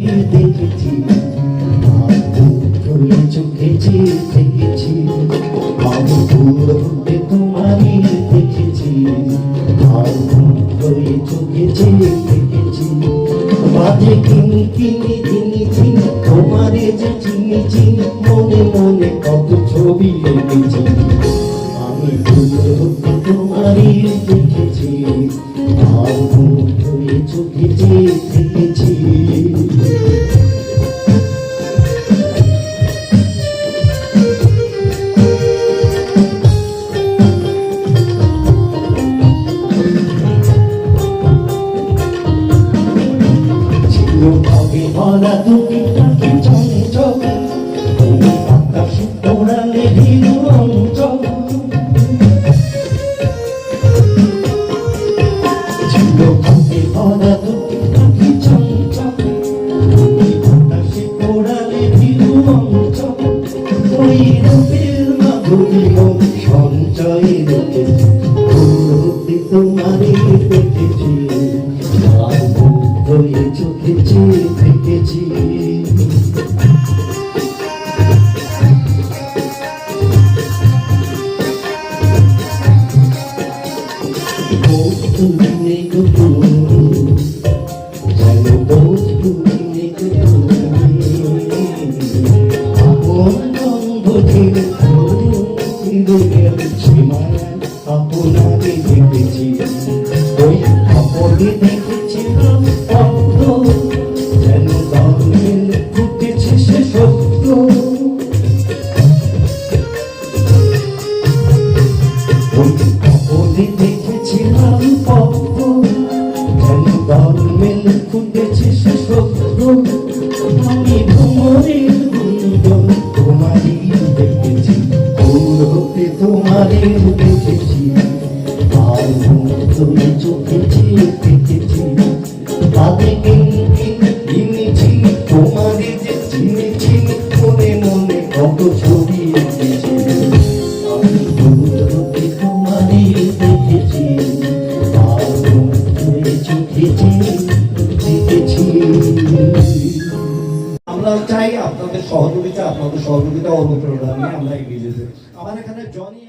দেখেছি চোখেছি দেখেছি আমি ভুল হতে তোমারই দেখেছি আর ভুল চোখেছি দেখেছি বাজে কিনি কিনি কিনি চিনি তোমারে যে চিনি চিনি মনে মনে কত ছবি এঁকেছি আমি ভুল হতে তোমারই দেখেছি আর ভুল চোখেছি দেখেছি ভাবে ভরা দুটি টাকি চঞ্চল তুমি আকাশে তোড়ালে ভিড় অঞ্চল ছিল ভাবে ভরা দুটি টাকি চঞ্চল তুমি আকাশে তোড়ালে ভিড় অঞ্চল ওই রূপের মাধুরী মন সঞ্চয়ে রেখেছি হতে তোমারে দেখেছি আর হয়ে চোখেছি দেখেছি যেন বস্তু আপন বন্ধ ছেড়ে আপনাকে দেখেছি ওই আপনে দেখেছিলাম যেন গানের ফুটেছে সে সত্য ওই আপনে দেখেছিলাম যেন গানের ফুটেছে সে সত্য আমি ভ্রমণের গুঞ্জন তোমারই দেখেছি দূর হতে তোমারে দেখেছি আর তুমি চোখেছি দেখেছি তাতে কিনেছি তোমারে যে চিনেছি মনে মনে কত ছবি এঁকেছি আমি দূর হতে তোমারে দেখেছি আর তুমি চোখেছি দেখেছি আমরা চাই আপনাদের সহযোগিতা অনুপ্রেরণা নিয়ে আমরা এগিয়ে যেতে আমার এখানে জনি